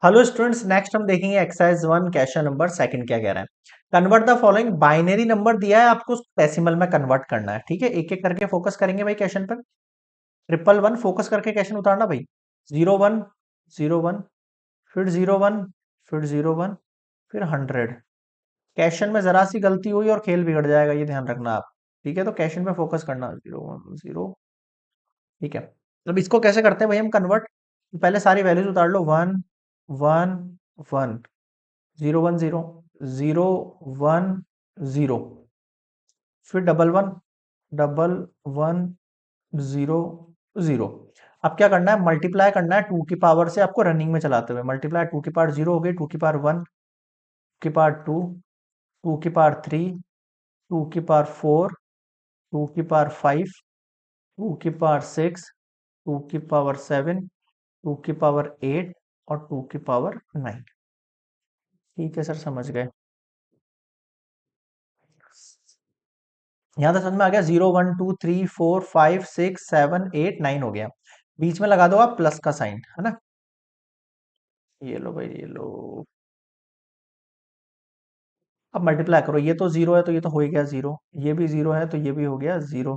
Hello students, next हम देखेंगे exercise one question number second क्या कह रहा है। Convert the following, binary number दिया है आपको डेसिमल में कन्वर्ट करना है। ठीक है, एक एक करके फोकस करेंगे भाई क्वेश्चन पर। ट्रिपल वन फोकस करके क्वेश्चन उतारना भाई। 01 01, फिर 01, फिर 01, फिर 100। क्वेश्चन में जरा सी गलती हुई और खेल बिगड़ जाएगा, ये ध्यान रखना आप। ठीक है, तो क्वेश्चन पे फोकस करना। 0 1 0। ठीक है, अब इसको कैसे करते हैं भाई हम कन्वर्ट। पहले सारी वैल्यूज उतार लो। 1 1 1, 0 1 0, 0 1 0, फिर 11 11 0 0। अब क्या करना है, मल्टीप्लाई करना है टू की पावर से आपको रनिंग में चलाते हुए। मल्टीप्लाई टू की पावर 0 हो गई, टू की पावर 1, टू की पावर 2, टू की पावर 3, टू की पावर 4, टू की पावर 5, टू की पावर 6, टू की पावर 7, टू की पावर 8 और टू की पावर 9। ठीक है सर, समझ गए। यहां तक समझ में आ गया। 0 1 2 3 4 5 6 7 8 9 हो गया। बीच में लगा दो आप प्लस का साइन, है ना। ये लो भाई, ये लो। अब मल्टीप्लाई करो, ये तो जीरो है तो ये तो हो ही गया जीरो, ये भी जीरो है तो ये भी हो गया जीरो।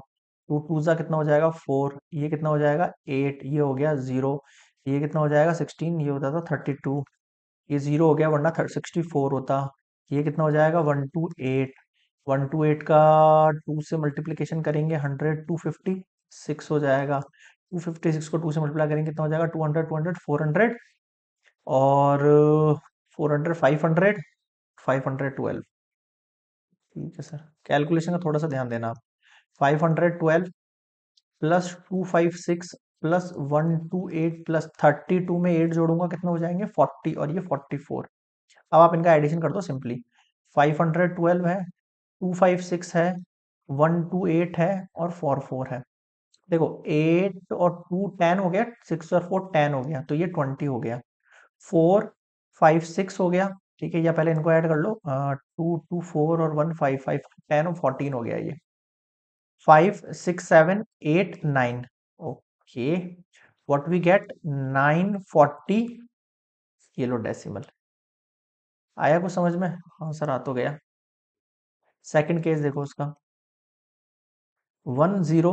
टू टू सा कितना हो जाएगा 4, ये कितना हो जाएगा 8, ये हो गया जीरो। ये कितना हो जाएगा 16, ये होता था 32। ये जीरो हो गया वरना 64 होता। ये कितना हो जाएगा 128। 128 का 2 से मल्टीप्लीकेशन करेंगे 100, 256 हो जाएगा। 256 को 2 से मल्टीप्लाई करेंगे कितना हो जाएगा 200, 200, 400 और 400, 500, 512। ठीक है सर, कैलकुलेशन का थोड़ा सा ध्यान देना आप। 512 प्लस 256 प्लस 128 प्लस 32 में 8 जोड़ूंगा कितना हो जाएंगे 40 और ये 44। अब आप इनका एडिशन कर दो सिंपली। 512 है, 256 है, 128 है और 44 है। देखो 8 और 2 10 हो गया, 6 और 4 10 हो गया, तो ये 20 हो गया। 4 5 6 हो गया। ठीक है, या पहले इनको ऐड कर लो। 2 2 4 और 1 5 5 10 और 14 हो गया ये। 5 6 7 8 9। Okay, what we get 940। ये लो डेसिमल। आया कुछ समझ में? हाँ सर, आ तो गया। सेकंड केस देखो उसका। 1 0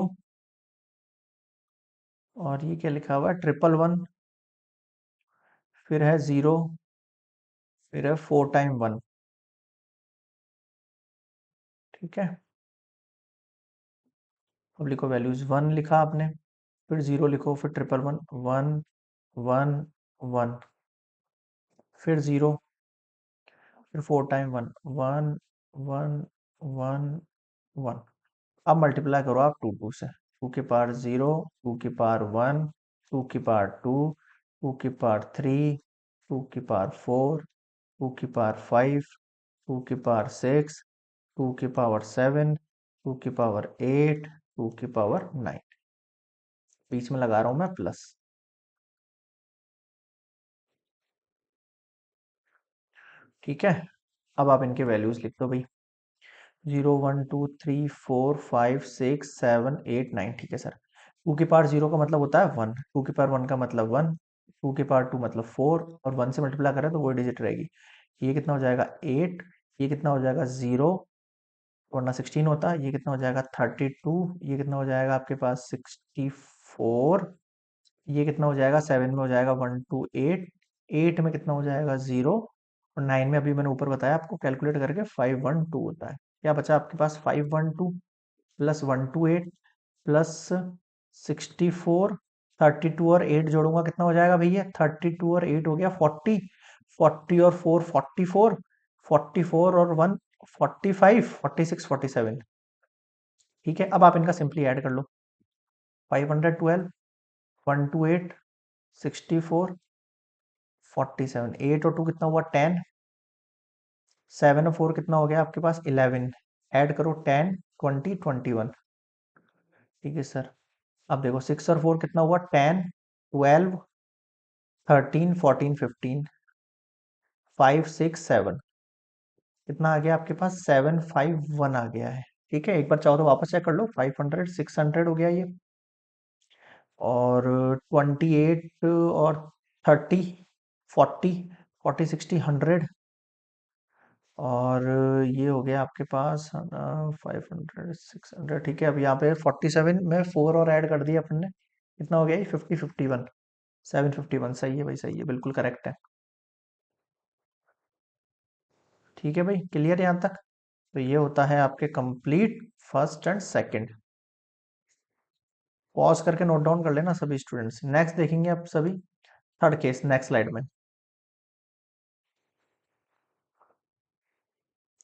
और ये क्या लिखा हुआ है 1 1 1, फिर है 0, फिर है 4 टाइम 1। ठीक है, अब लिखो वैल्यूज। 1 लिखा आपने, फिर 0 लिखो, फिर 1 1 1, 1 1 1, फिर 0, फिर 4 टाइम 1, 1 1 1 1। अब मल्टीप्लाई करो आप टू टू से। 2 की पावर 0, 2 की पावर 1, 2 की पावर 2, 2 की पावर 3, 2 की पावर 4, 2 की पावर 5, 2 की पावर 6, 2 की पावर 7, 2 की पावर 8, 2 की पावर 9। बीच में लगा रहा हूं मैं प्लस। ठीक है, अब आप इनके वैल्यूज लिख दो भाई। 0 1 2 3 4 5 6 7 8 9। ठीक है सर। 2 की पावर 0 का मतलब होता है 1, 2 की पावर 1 का मतलब 1, 2 की पावर 2 मतलब 4 और 1 से मल्टीप्लाई करें तो वो डिजिट रहेगी। ये कितना हो जाएगा 8, ये कितना हो जाएगा 0 वरना 16 होता। ये कितना हो जाएगा 32, ये कितना हो जाएगा आपके पास 64, ये कितना हो जाएगा 7 में हो जाएगा 1 2 8, 8 में कितना हो जाएगा 0 और 9 में अभी मैंने ऊपर बताया आपको कैलकुलेट करके 512 होता है। क्या बचा आपके पास 512 प्लस 128 प्लस 64। 32 और 8 जोड़ूंगा कितना हो जाएगा भैया 32 और 8 हो गया 40। 40 और 4 44, 44 और 1 45, 46 47। ठीक है, अब आप इनका सिंपली ऐड कर लो। 512, 128, 64, 47। 8 और 2 कितना हुआ 10, 7 और 4 कितना हो गया आपके पास 11। ऐड करो 10 20 21। ठीक है सर, अब देखो 6 और 4 कितना हुआ 10 12 13 14 15, 5 6 7। कितना आ गया आपके पास 751 आ गया है। ठीक है, एक बार चाहो तो वापस चेक कर लो। 500 600 हो गया ये, और 28 और 30 40, 40, 60, 100, और ये हो गया आपके पास 500, 600। ठीक है, अब यहाँ पे 47 में 4 और ऐड कर दिया अपन ने, कितना हो गया ये? 50, 51, 751। सही है भाई, सही है, बिल्कुल करेक्ट है। ठीक है भाई, क्लियर यहाँ तक? तो ये होता है आपके complete first and second. Pause करके नोट डाउन कर लेना सभी स्टूडेंट्स। नेक्स्ट देखेंगे आप सभी थर्ड केस नेक्स्ट स्लाइड में।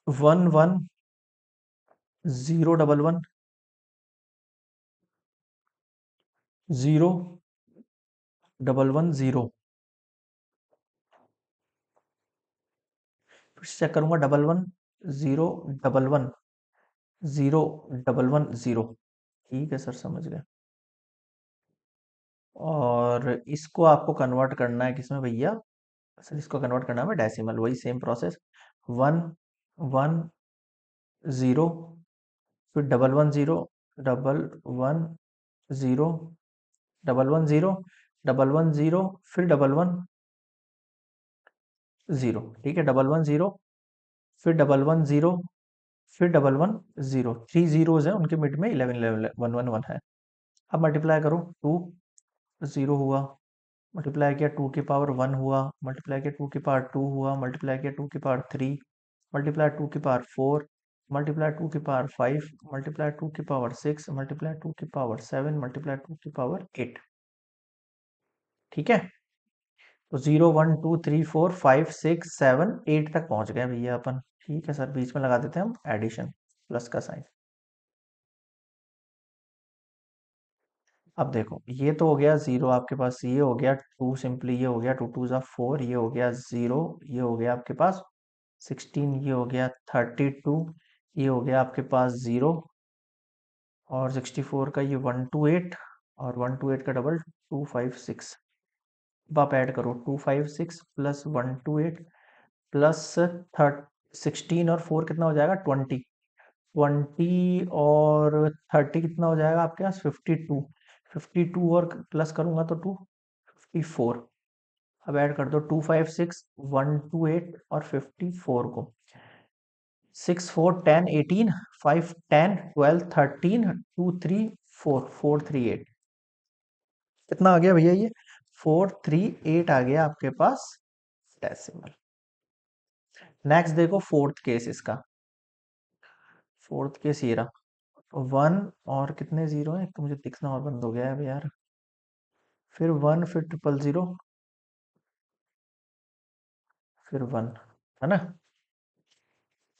11, 011, 011, 0। फिर से चेक करूंगा, 11, 011, 011, 0। ठीक है सर, समझ गए। और इसको आपको कन्वर्ट करना है किसमें भैया? सर इसको कन्वर्ट करना है डेसिमल, वही सेम प्रोसेस। 1, 1, 0, फिर 11, 0, 11, 0, 11, 0, 11, 0, फिर 11, 0। ठीक है, 11, 0, फिर 11, 0, फिर 11, 0। 3 zeros है उनके मिड में, 11, 11, 1, 1, 1 है। अब मल्टीप्लाई करो, 2, 0 हुआ, मल्टीप्लाई किया 2 की पावर 1 हुआ, मल्टीप्लाई किया 2 की पावर 2 हुआ, मल्टीप्लाई किया 2 की पावर 3, मल्टीप्लाई 2 की पावर 4, मल्टीप्लाई 2 की पावर 5, मल्टीप्लाई 2 की पावर 6, मल्टीप्लाई 2 की पावर 7, मल्टीप्लाई 2 की पावर 8। ठीक है, तो 0, 1, 2, 3, 4, 5, 6, 7, 8 तक पहुंच गए भैया अपन। ठीक है सर, बीच में लगा देते हैं हम एडिशन, प्लस का साइन। अब देखो, ये तो हो गया 0 आपके पास, ये हो गया 2, सिंपली ये हो गया 2 2 ज़ा 4, ये हो गया 0, ये हो गया आपके पास 16, ये हो गया 32, ये हो गया आपके पास 0, और 64 का ये 128, और 128 का डबल 256। अब आप ऐड करो, 256 प्लस 128 प्लस थर्ट 16 और 4 कितना हो जाएगा? 20। 20 और 30 कितना हो जाएगा आपके पास? 52। 52 और प्लस करूंगा तो 254। अब ऐड कर दो 256, 128 और 54 को। 6 4 10 18, 5 10 12 13, 2 3 4, 438। कितना आ गया भैया ये? 438 आ गया आपके पास डेसिमल। नेक्स्ट देखो फोर्थ केस इसका। फोर्थ केस ये रहा, 1 और कितने जीरो है, तो मुझे दिखना और बंद हो गया है यार। फिर 1, फिर 000, फिर 1, है ना?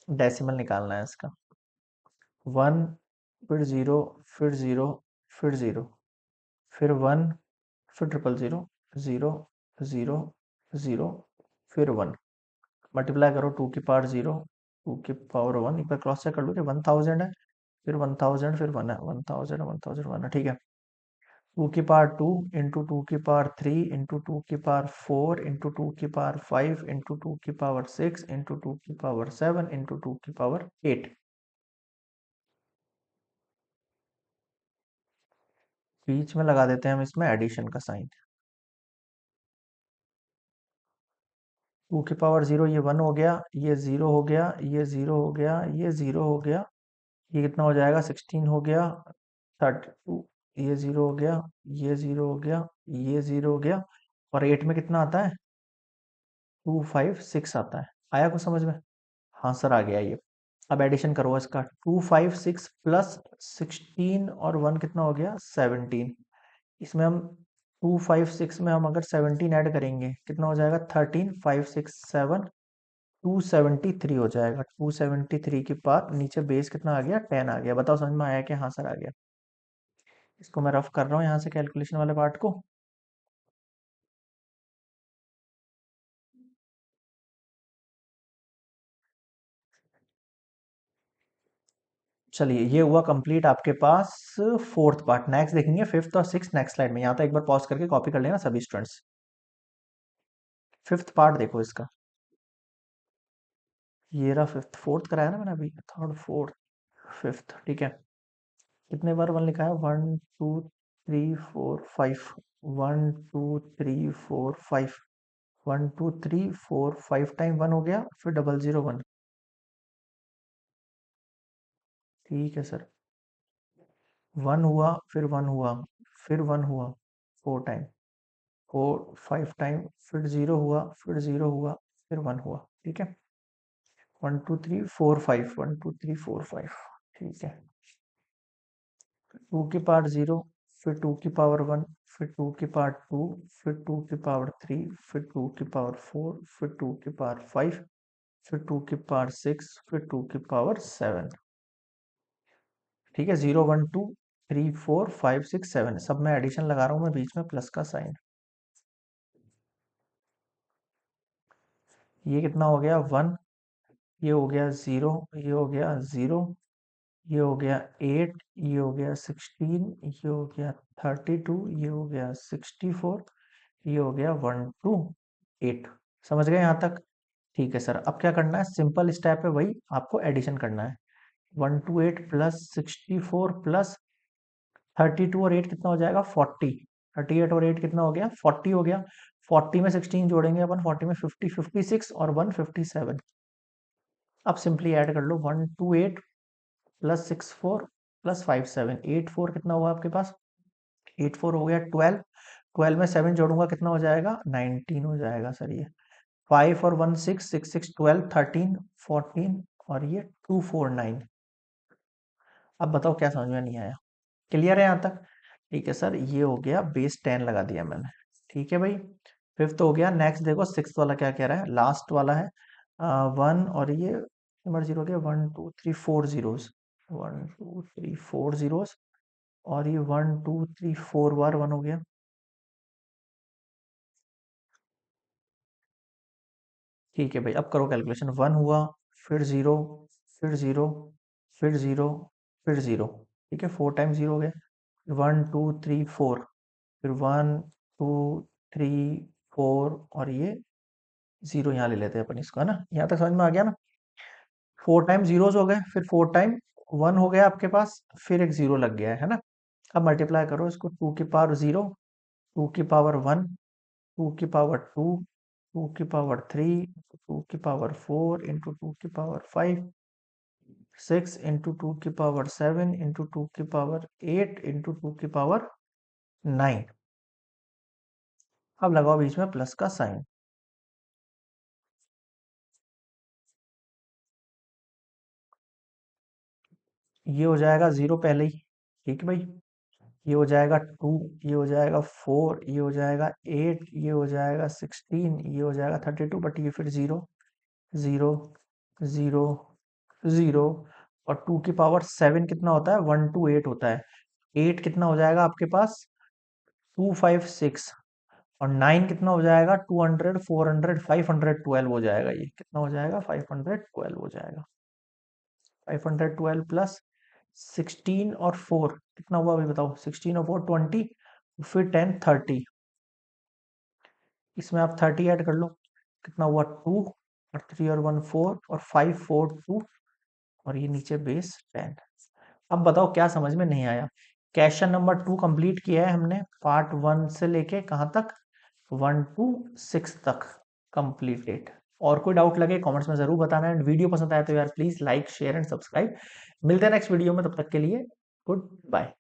डेसिमल निकालना है इसका। 1, फिर 0, फिर 0, फिर 0, फिर 1, फिर 000, 0, 0, 0, फिर 1। मल्टीप्लाई करो 2 की पावर 0, 2 की पावर 1, एक बार क्रॉस चेक कर लो कि 1000 है, फिर 1000, फिर 1 है, 1000, 1000, 1 है। ठीक है, 2 की पावर 2 इंटू 2 की पावर 3 इंटू 2 की पावर 4 इंटू 2 की पावर 5 इंटू 2 की पावर 6 इंटू 2 की पावर 7 इंटू 2 की पावर 8। बीच में लगा देते हैं हम इसमें एडिशन का साइन। 2 की पावर 0, ये 1 हो गया, ये 0 हो गया, ये 0 हो गया, ये 0 हो गया, ये कितना हो जाएगा? 16 हो गया, 32, ये 0 हो गया, ये 0 हो गया, ये 0 हो गया, और 8 में कितना आता है? 256 आता है। आया कुछ समझ में? हाँ सर, आ गया ये। अब एडिशन करो इसका, 256 प्लस 16 और 1 कितना हो गया? 17। इसमें हम 256 में हम अगर 17 ऐड करेंगे कितना हो जाएगा? 13, 5 6 7, 273 हो जाएगा। 273 के बाद नीचे बेस कितना आ गया? 10 आ गया। बताओ समझ में आया कि हाँ सर आ गया? इसको मैं रफ कर रहा हूँ यहाँ से कैलकुलेशन वाले पार्ट को। चलिए, ये हुआ कंप्लीट आपके पास फोर्थ पार्ट। नेक्स्ट देखेंगे फिफ्थ और सिक्स नेक्स्ट स्लाइड में। यहाँ तक एक बार पॉज करके कॉपी कर लेना सभी स्टूडेंट्स। फिफ्थ पार्ट देखो इसका, ये रहा फिफ्थ। फोर्थ कराया ना मैंने अभी, थर्ड फोर्थ फिफ्थ। ठीक है, कितने बार 1 लिखा है? 1 2 3 4 5, 1 2 3 4 5। 1 2 3 4 5 टाइम 1 हो गया, फिर 001। ठीक है सर। 1 हुआ, फिर 1 हुआ, फिर 1 हुआ 4 टाइम, 4 5 टाइम, फिर 0 हुआ, फिर 0 हुआ, फिर 1 हुआ। ठीक है। 1 2 3 4 5, 1 2 3 4 5। ठीक है। 2 की पावर 0, फिर 2 की पावर 1, फिर 2 की पावर 2, फिर 2 की पावर 3, फिर 2 की पावर 4, फिर 2 की पावर 5, फिर 2 की पावर 6, फिर 2 की पावर 7। ठीक है। 0 1 2 3 4 5 6 7, सब में एडिशन लगा रहा हूं मैं, बीच में प्लस का साइन। ये कितना हो गया 1, ये हो गया 0, ये हो गया 0, ये हो गया 8, ये हो गया 16, ये हो गया 32, ये हो गया 64, ये हो गया 1 2 8। समझ गए यहाँ तक? ठीक है सर। अब क्या करना है, सिंपल स्टेप है वही, आपको एडिशन करना है। 128 प्लस 64 प्लस 32 और 8 कितना हो जाएगा 40। 38 और 8 कितना हो गया 40 हो गया। 40 में 16 जोड़ेंगे अपन, 40 में 50 56 और 1 57। अब सिंपली ऐड कर लो, 128 प्लस 64 प्लस 57, 84 कितना हुआ आपके पास, 84 हो गया 12। 12 में 7 जोड़ूंगा कितना हो जाएगा 19 हो जाएगा सर ये। 5 और 1 6, 6 6 12 13 14 और ये 249। अब बताओ क्या समझ में नहीं आया? क्लियर है यहाँ तक? ठीक है सर, ये हो गया बेस 10 लगा दिया मैंने। ठीक है भाई। फिफ्थ हो गया। नेक्स्ट देखो सिक्स वाला क्या कह रहा है, लास्ट वाला है 1 और ये नंबर 0 हो गया 1 2 3 4 जीरोस, 1 2 3 4 जीरोस और ये 1 2 3 4 बार 1 हो गया। ठीक है भाई, अब करो कैलकुलेशन। 1 हुआ, फिर 0, फिर 0, फिर 0, फिर 0। ठीक है, 4 टाइम 0 हो गया। 1 2 3 4, फिर 1 2 3 4 और ये 0 यहाँ ले लेते हैं अपन इसको, है ना? यहाँ तक समझ में आ गया ना? 4 टाइम जीरोस हो गए, फिर 4 टाइम 1 हो गया आपके पास, फिर एक 0 लग गया है ना? अब मल्टीप्लाई करो इसको, 2 की पावर 0, 2 की पावर 1, 2 की पावर 2, 2 की पावर 3, 2 की पावर 4 इंटू 2 की पावर 5, 6 इंटू 2 की पावर 7 इंटू 2 की पावर 8 इंटू 2 की पावर 9। अब लगाओ बीच में प्लस का साइन। ये हो जाएगा 0 पहले ही। ठीक है भाई। ये हो जाएगा 2, ये हो जाएगा 4, ये हो जाएगा 8, ये हो जाएगा 16, ये हो जाएगा 32, बट ये फिर 0 0 0 0 और 2 की पावर 7 कितना होता है 1 2 8 होता है। 8 कितना हो जाएगा आपके पास 256 और 9 कितना हो जाएगा 200 400 512 हो जाएगा। ये कितना हो जाएगा 512 हो जाएगा। 512 प्लस 16 और 4 कितना हुआ अभी बताओ, 16 और 4 20, फिर 10 30। इसमें आप 30 ऐड कर लो, कितना हुआ 2 और 3 और 1 4 और 5 4 2 और ये नीचे बेस 10। अब बताओ क्या समझ में नहीं आया? क्वेश्चन नंबर 2 कंप्लीट किया है हमने, पार्ट 1 से लेके कहाँ तक, 1 टू 6 तक कंप्लीटेड। और कोई डाउट लगे कमेंट्स में जरूर बताना, एंड वीडियो पसंद आया तो यार please like share and subscribe. मिलते हैं नेक्स्ट वीडियो में, तब तक के लिए गुड बाय।